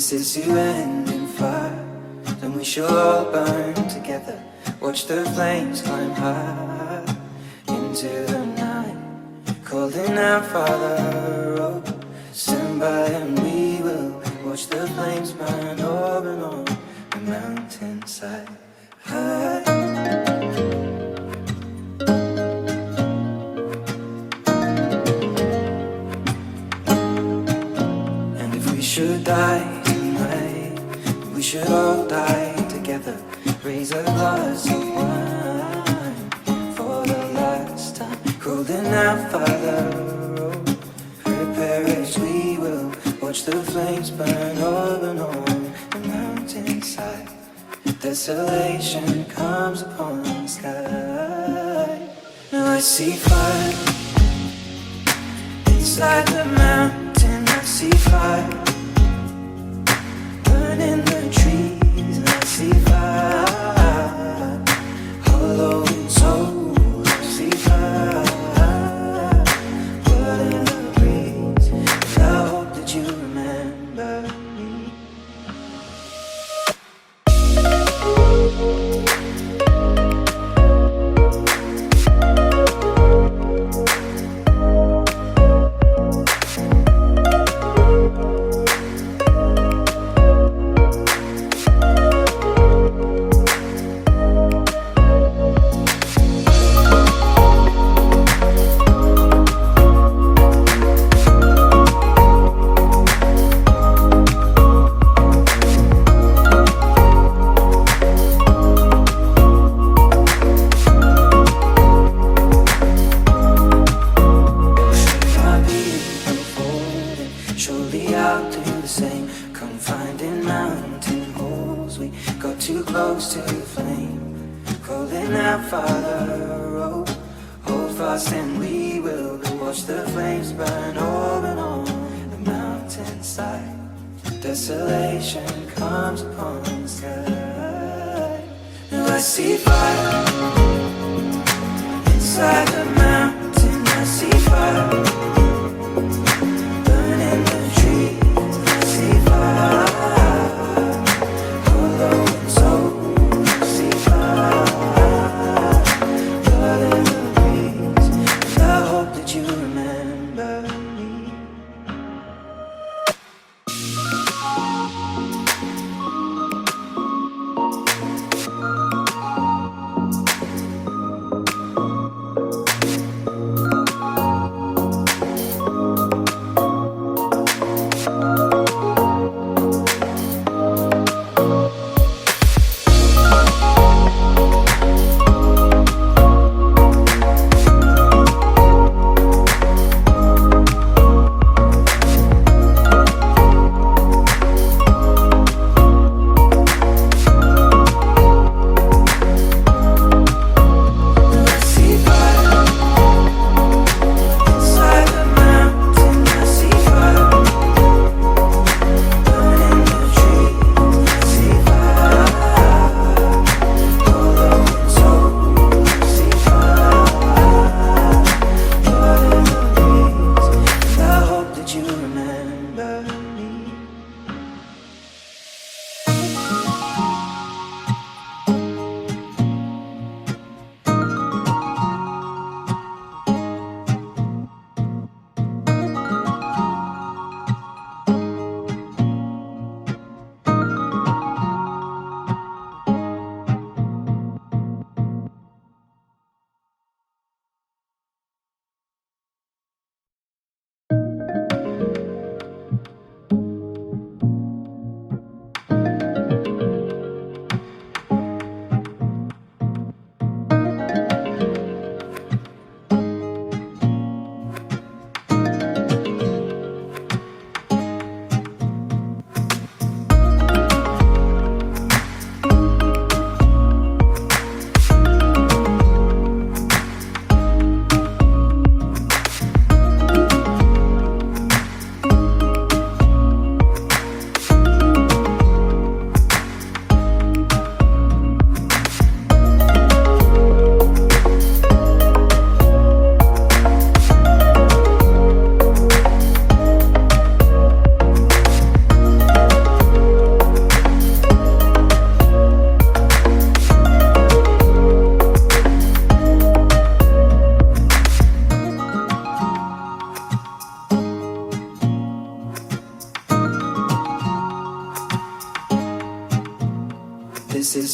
this is to end in fire, then we shall all burn together. Watch the flames climb high into the night, calling out, Father, oh, stand by and we will watch the flames burn over and on the mountainside. And if we should die tonight, we should all die together. Raise a glass of wine for the last time, calling out, Father, oh, prepare as we will watch the flames burn over and on the mountainside. Desolation comes upon the sky. Now I see fire inside the mountain. I see fire burning the trees, and I see fire hollow in soul. I see fire blood in the breeze, and I hope that you remember me. Surely I'll do the same. Confined in mountain holes, we got too close to the flame. Calling out, Father, oh, hold fast and we will watch the flames burn over and on the mountainside. Desolation comes upon the sky. Now I see fire inside the mountain. I see fire burning the trees. I see fire hollow in soul. I see fire blood in the breeze, and I hope that you remember me.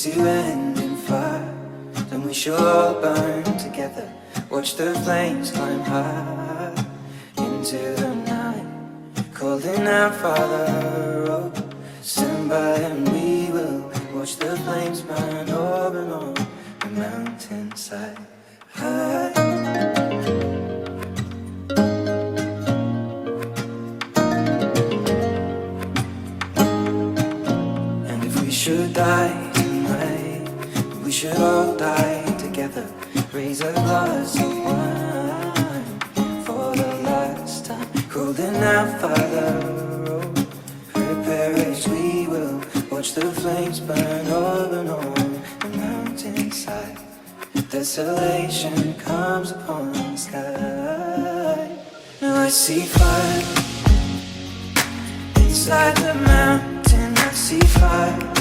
this to end in fire. Then we shall all burn together, watch the flames climb high into the night, calling out, Father, oh, stand by and we will watch the flames burn over and on the mountainside. High. And if we should die tonight, we should all die together. Raise a glass of wine for the last time, holding out, Father, oh, prepare as we will watch the flames burn over and on the mountainside. Desolation comes upon the sky. Now I see fire inside the mountain. I see fire